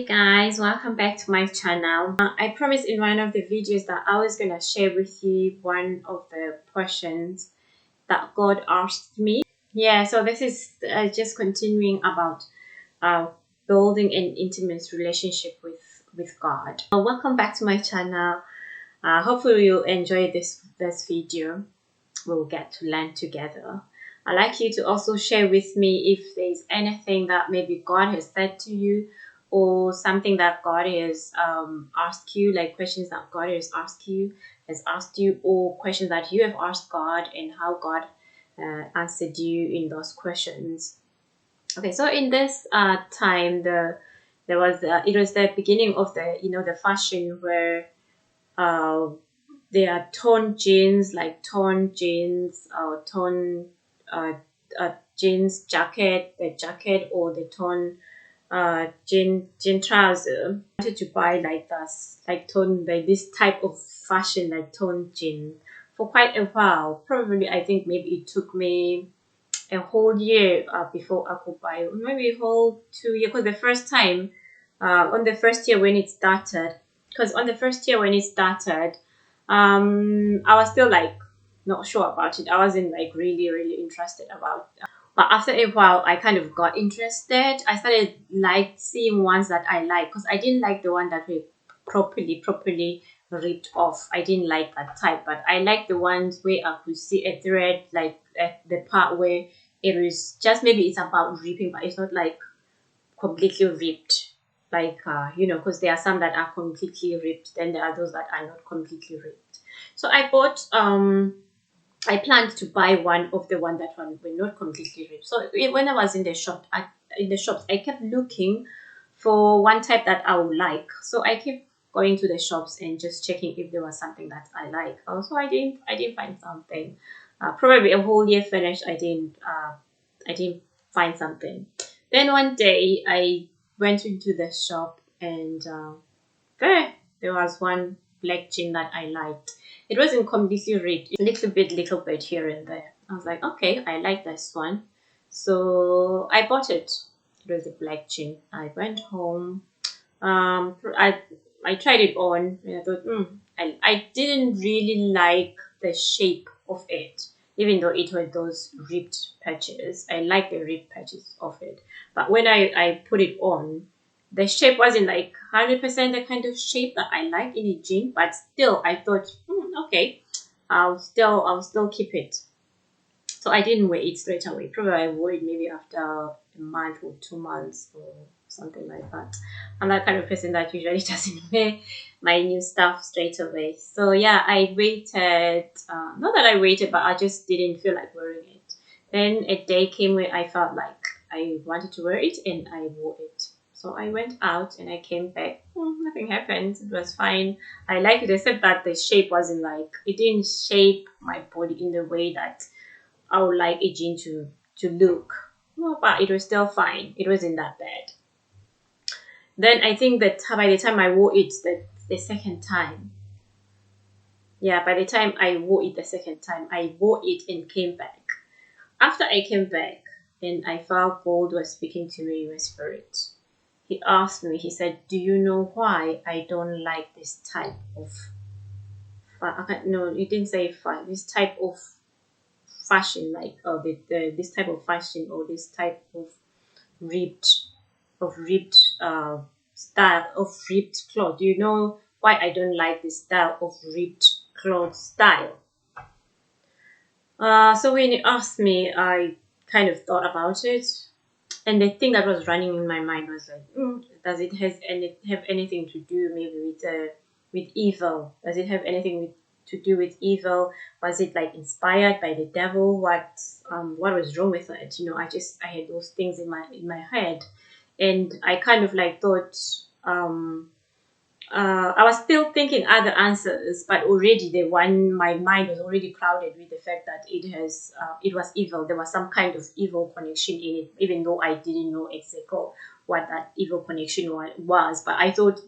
Hey guys, welcome back to my channel. I promised in one of the videos that I was gonna share with you one of the questions that God asked me. Yeah, so this is just continuing about uh, building an intimate relationship with God. Welcome back to my channel. Hopefully you'll enjoy this video. We'll get to learn together. I'd like you to also share with me if there's anything that maybe God has said to you, or something that God has asked you, like questions that God has asked you, or questions that you have asked God and how God answered you in those questions. Okay, so in this time, it was the beginning of the fashion where uh, there are torn jeans, uh, jeans jacket, the jacket, or the torn jean trouser. I wanted to buy like this, like this type of fashion, like torn jean, for quite a while. Probably, I think maybe it took me a whole year before I could buy it. Maybe a whole 2 years. Because the first time, on the first year when it started, I was still like not sure about it. I wasn't like really interested about. But after a while, I kind of got interested. I started like seeing ones that I like, because I didn't like the one that were properly ripped off. I didn't like that type, but I like the ones where I could see a thread, like at the part where it was just, maybe it's about ripping, but it's not like completely ripped. Like because there are some that are completely ripped, then there are those that are not completely ripped. So I planned to buy one of the one that one were not completely ripped. So when I was in the shops, I kept looking for one type that I would like. So I kept going to the shops and just checking if there was something that I like. Also, I didn't find something. Probably a whole year finished. I didn't find something. Then one day I went into the shop, and there was one black jean that I liked. It wasn't completely ripped, little bit here and there. I was like, okay, I like this one. So I bought it. It was a black jean. I went home. I tried it on, and I thought, I didn't really like the shape of it, even though it was those ripped patches. I like the ripped patches of it. But when I put it on, the shape wasn't like 100% the kind of shape that I like in a jean, but still I thought, okay, I'll still keep it. So I didn't wear it straight away. Probably I wore it maybe after a month or 2 months or something like that. I'm that kind of person that usually doesn't wear my new stuff straight away. So yeah, I waited. Not that I waited, but I just didn't feel like wearing it. Then a day came where I felt like I wanted to wear it, and I wore it. So I went out and I came back. Nothing happened. It was fine. I liked it, except that the shape wasn't like, it didn't shape my body in the way that I would like a jean to look. Well, but it was still fine. It wasn't that bad. Then I think that by the time I wore it the second time, yeah, by the time I wore it the second time, I wore it and came back. After I came back, and I felt God was speaking to me in my spirit. He asked me, he said, do you know why I don't like this type of, no, he didn't say this type of fashion, like this type of fashion, or this type of ripped ripped style of ripped cloth. Do you know why I don't like this style of ripped cloth style? So when he asked me, I kind of thought about it, and the thing that was running in my mind was like, does it have anything to do maybe with evil? Does it have anything to do with evil? Was it like inspired by the devil? What was wrong with it? I had those things in my head, and I kind of like thought, I was still thinking other answers, but already my mind was already clouded with the fact that it was evil. There was some kind of evil connection in it, even though I didn't know exactly what that evil connection was. But I thought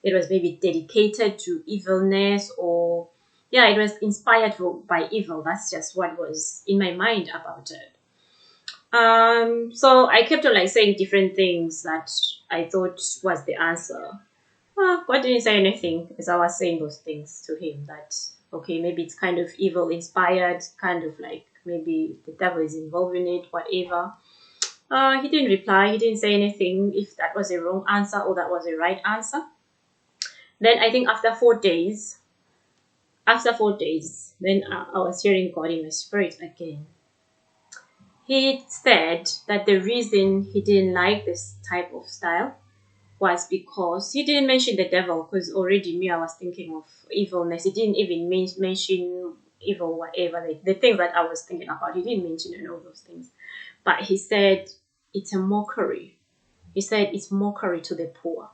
it was maybe dedicated to evilness, or yeah, it was inspired by evil. That's just what was in my mind about it. So I kept on like saying different things that I thought was the answer. God didn't say anything as I was saying those things to him. That okay, maybe it's kind of evil inspired, kind of like maybe the devil is involved in it, whatever. He didn't reply. He didn't say anything if that was a wrong answer or that was a right answer. Then I think after 4 days, then I was hearing God in my spirit again. He said that the reason he didn't like this type of style was because he didn't mention the devil, because already me, I was thinking of evilness. He didn't even mention evil, whatever, the things that I was thinking about. He didn't mention any of those things. But he said it's a mockery. He said it's mockery to the poor.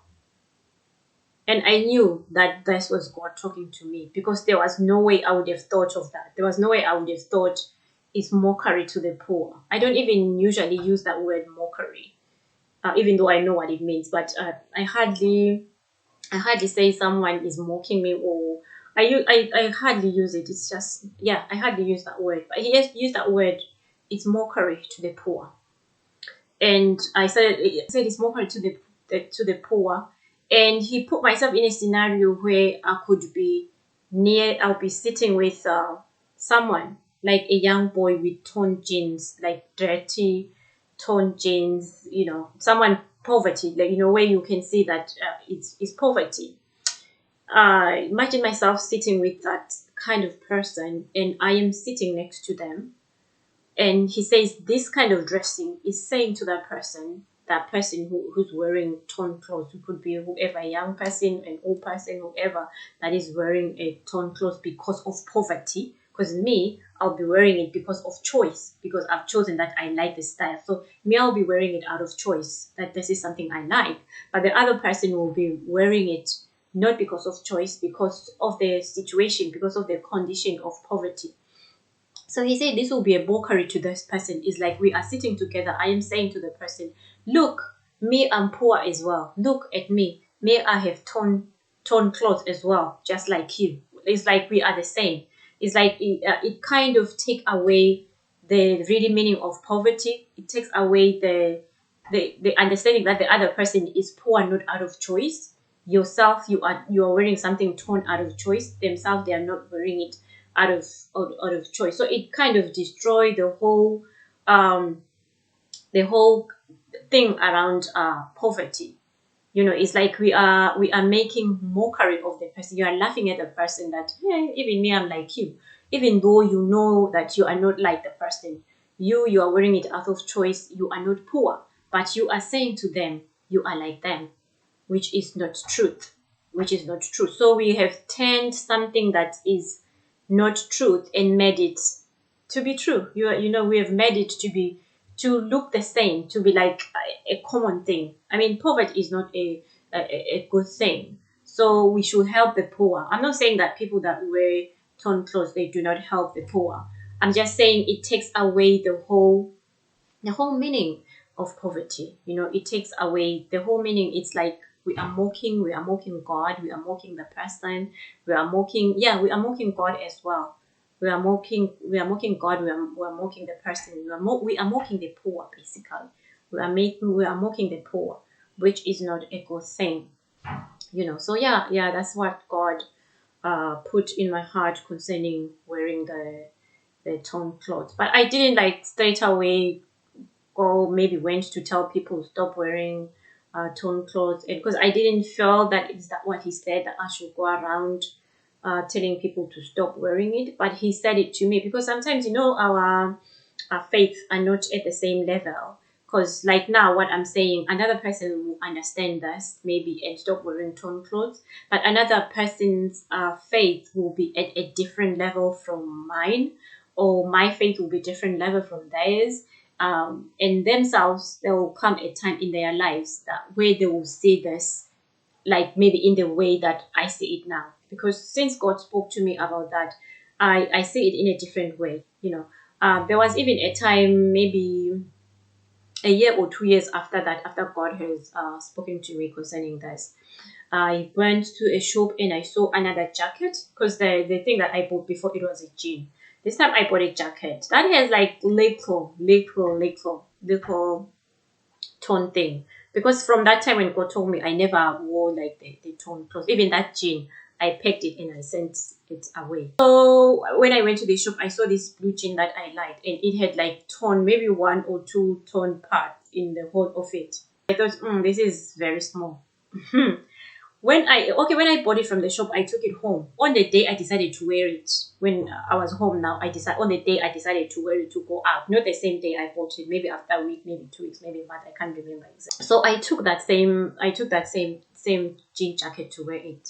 And I knew that this was God talking to me because there was no way I would have thought of that. There was no way I would have thought it's mockery to the poor. I don't even usually use that word mockery, even though I know what it means. But I hardly say someone is mocking me, or I hardly use it. It's just, yeah, I hardly use that word. But he has used that word. It's mockery to the poor. And I said it's mockery to the poor. And he put myself in a scenario where I'll be sitting with someone like a young boy with torn jeans, like dirty torn jeans, someone poverty, like where you can see that it's poverty. Imagine myself sitting with that kind of person, and I am sitting next to them, and he says this kind of dressing is saying to that person who's wearing torn clothes, who could be whoever, a young person, an old person, whoever that is wearing a torn clothes because of poverty. Because me, I'll be wearing it because of choice, because I've chosen that I like the style. So me, I'll be wearing it out of choice, that this is something I like. But the other person will be wearing it not because of choice, because of the situation, because of the condition of poverty. So he said this will be a mockery to this person. It's like we are sitting together. I am saying to the person, look, me, I'm poor as well. Look at me. Me, I have torn clothes as well, just like you. It's like we are the same. It's like it kind of take away the really meaning of poverty. It takes away the understanding that the other person is poor not out of choice. Yourself, you are wearing something torn out of choice. Themselves, they are not wearing it out of choice. So it kind of destroyed um the whole thing around poverty. It's like we are making mockery of the person. You are laughing at the person that, hey, even me, I'm like you, even though you know that you are not like the person. You are wearing it out of choice. You are not poor, but you are saying to them you are like them, which is not truth. So we have turned something that is not truth and made it to be true. We have made it to look the same, to be like a common thing. I mean, poverty is not a good thing. So we should help the poor. I'm not saying that people that wear torn clothes, they do not help the poor. I'm just saying it takes away the whole meaning of poverty. It takes away the whole meaning. It's like we are mocking God, we are mocking the person, we are mocking God as well. We are mocking God, we are mocking the person, we are mocking the poor, basically. We are mocking the poor, which is not a good thing. So yeah, that's what God put in my heart concerning wearing the torn clothes. But I didn't like straight away, or maybe went to tell people stop wearing torn clothes, because I didn't feel that is that what he said, that I should go around telling people to stop wearing it. But he said it to me because sometimes our faith are not at the same level. Because like now, what I'm saying, another person will understand this maybe and stop wearing torn clothes, but another person's faith will be at a different level from mine, or my faith will be different level from theirs. And themselves, there will come a time in their lives that where they will see this, like maybe in the way that I see it now. Because since God spoke to me about that, I see it in a different way. There was even a time, maybe a year or 2 years after that, after God has spoken to me concerning this, I went to a shop and I saw another jacket, because the thing that I bought before, it was a jean. This time I bought a jacket that has like little. little torn thing. Because from that time when God told me, I never wore like the torn clothes. Even that jean, I packed it and I sent it away. So when I went to the shop, I saw this blue jean that I liked, and it had like torn, maybe one or two torn parts in the whole of it. I thought, this is very small. When I bought it from the shop, I took it home. On the day I decided to wear it, when I was home now, on the day I decided to wear it to go out. Not the same day I bought it, maybe after a week, maybe 2 weeks, maybe a month, I can't remember exactly. So I took that same jean jacket to wear it.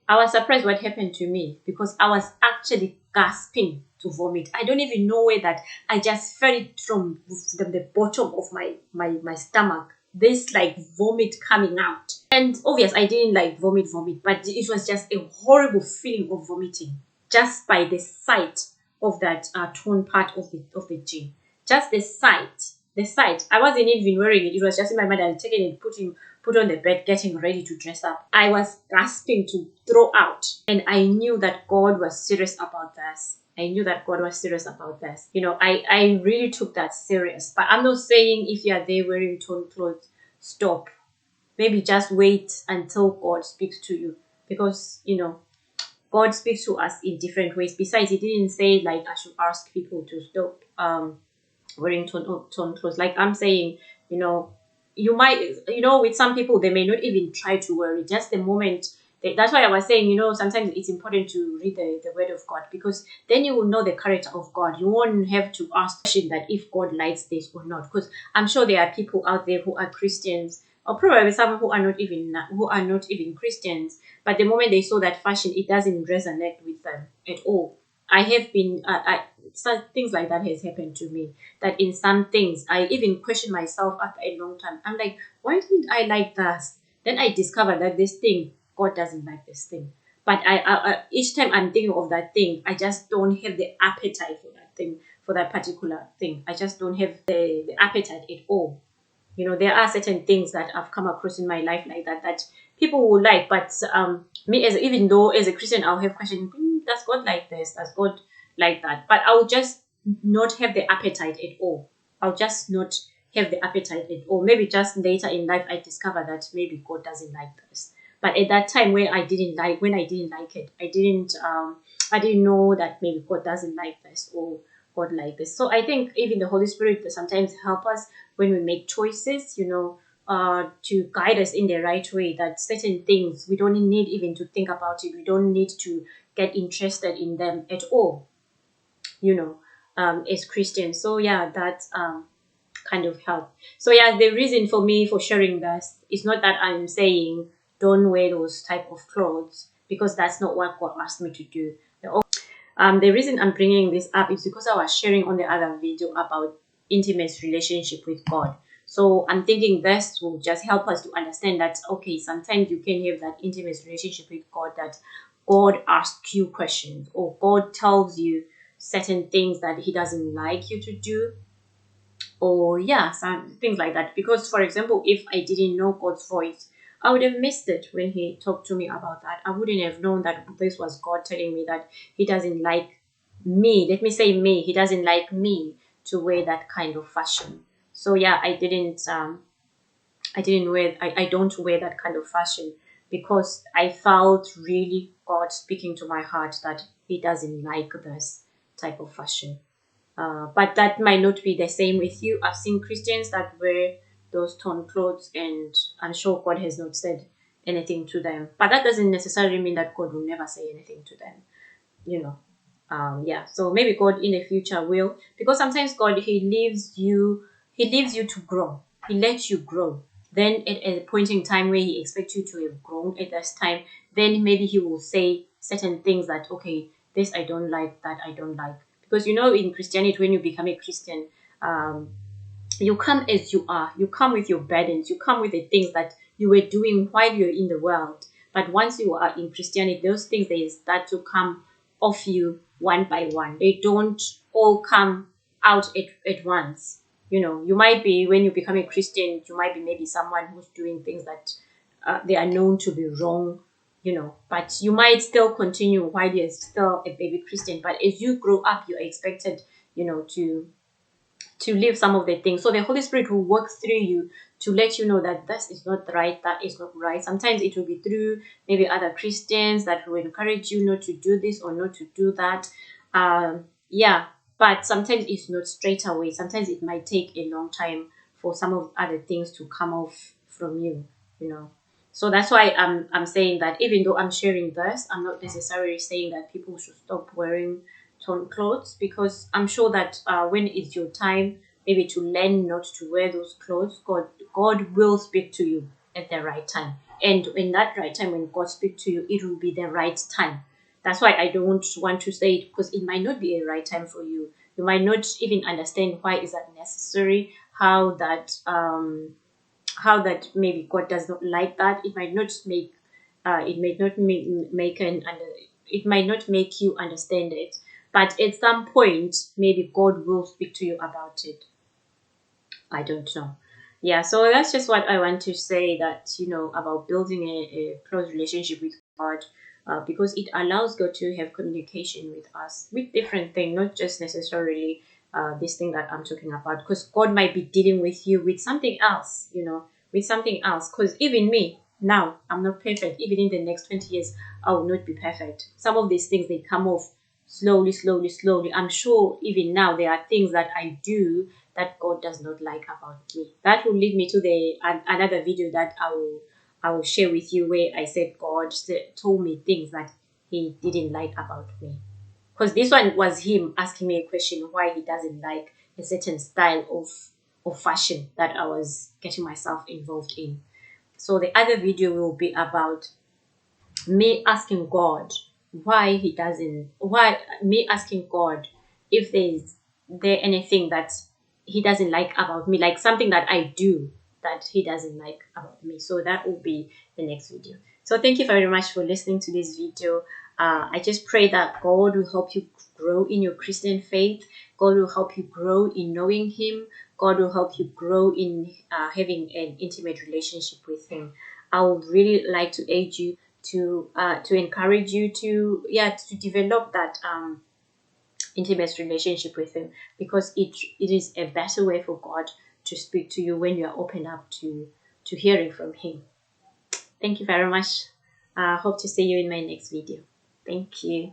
I was surprised what happened to me, because I was actually gasping to vomit. I don't even know where that, I just felt it from the bottom of my stomach. This like vomit coming out. And obvious, I didn't like vomit, but it was just a horrible feeling of vomiting just by the sight of that torn part of the jean. Just the sight. I wasn't even wearing it. It was just in my mind. I had taken it, put on the bed, getting ready to dress up. I was gasping to throw out, and I knew that God was serious about this. I really took that serious. But I'm not saying if you are there wearing torn clothes, stop. Maybe just wait until God speaks to you, because God speaks to us in different ways. Besides, He didn't say like I should ask people to stop wearing torn clothes. Like I'm saying, you might, with some people, they may not even try to wear it. Just the moment. That's why I was saying, sometimes it's important to read the word of God, because then you will know the character of God. You won't have to ask that if God likes this or not. Because I'm sure there are people out there who are Christians, or probably some who are not even Christians. But the moment they saw that fashion, it doesn't resonate with them at all. I have been, things like that has happened to me. That in some things, I even question myself after a long time. I'm like, why didn't I like this? Then I discovered that this thing, God doesn't like this thing. But each time I'm thinking of that thing, I just don't have the appetite for that thing, for that particular thing. I just don't have the appetite at all. There are certain things that I've come across in my life like that people will like, but me, even though as a Christian I'll have questions, does God like this? Does God like that? But I'll just not have the appetite at all. I'll just not have the appetite at all. Maybe just later in life I discover that maybe God doesn't like this. But at that time when I didn't like it, I didn't know that maybe God doesn't like this or God like this. So I think even the Holy Spirit sometimes help us when we make choices, to guide us in the right way, that certain things we don't need even to think about it. We don't need to get interested in them at all, as Christians. So yeah, that's kind of help. So yeah, the reason for me for sharing this is not that I'm saying don't wear those type of clothes, because that's not what God asked me to do. The reason I'm bringing this up is because I was sharing on the other video about intimate relationship with God. So I'm thinking this will just help us to understand that, okay, sometimes you can have that intimate relationship with God, that God asks you questions, or God tells you certain things that He doesn't like you to do, or yeah, some things like that. Because for example, if I didn't know God's voice, I would have missed it when He talked to me about that. I wouldn't have known that this was God telling me that He doesn't like me. Let me say me. He doesn't like me to wear that kind of fashion. So yeah, I don't wear that kind of fashion, because I felt really God speaking to my heart that He doesn't like this type of fashion. But that might not be the same with you. I've seen Christians that wear those torn clothes, and I'm sure God has not said anything to them. But that doesn't necessarily mean that God will never say anything to them, yeah. So maybe God in the future will, because sometimes God, He leaves you to grow. He lets you grow. Then at a point in time where He expects you to have grown at this time, then maybe He will say certain things that, okay, this I don't like, that I don't like. Because in Christianity, when you become a Christian, you come as you are. You come with your burdens. You come with the things that you were doing while you're in the world. But once you are in Christianity, those things, they start to come off you one by one. They don't all come out at once. You might be, when you become a Christian, you might be maybe someone who's doing things that they are known to be wrong, but you might still continue while you're still a baby Christian. But as you grow up, you're expected, to to leave some of the things. So the Holy Spirit will work through you to let you know that this is not right, that is not right. Sometimes it will be through maybe other Christians that will encourage you not to do this or not to do that. Yeah, but sometimes it's not straight away. Sometimes it might take a long time for some of other things to come off from you, you know. So that's why I'm saying that even though I'm sharing this, I'm not necessarily saying that people should stop wearing torn clothes, because I'm sure that when it's your time, maybe to learn not to wear those clothes, God will speak to you at the right time. And in that right time, when God speaks to you, it will be the right time. That's why I don't want to say it, because it might not be a right time for you. You might not even understand why is that necessary, how that maybe God does not like that. It might not make it might not make it might not make you understand it, but at some point maybe God will speak to you about it. I don't know. Yeah, so that's just what I want to say, that about building a close relationship with God, because it allows God to have communication with us with different things, not just necessarily this thing that I'm talking about, because God might be dealing with you with something else, with something else. Because even me now, I'm not perfect. Even in the next 20 years, I will not be perfect. Some of these things, they come off slowly, slowly, slowly. I'm sure even now there are things that I do that God does not like about me. That will lead me to another video that I will share with you, where I said God told me things that He didn't like about me. Because this one was Him asking me a question why He doesn't like a certain style of fashion that I was getting myself involved in. So the other video will be about me asking God why me asking God if there anything that He doesn't like about me, like something that I do that He doesn't like about me. So that will be the next video. So thank you very much for listening to this video. I just pray that God will help you grow in your Christian faith. God will help you grow in knowing Him. God will help you grow in having an intimate relationship with Him. I would really like to aid you to encourage you to develop that intimate relationship with Him, because it is a better way for God to speak to you when you are open up to hearing from Him. Thank you very much. Hope to see you in my next video. Thank you.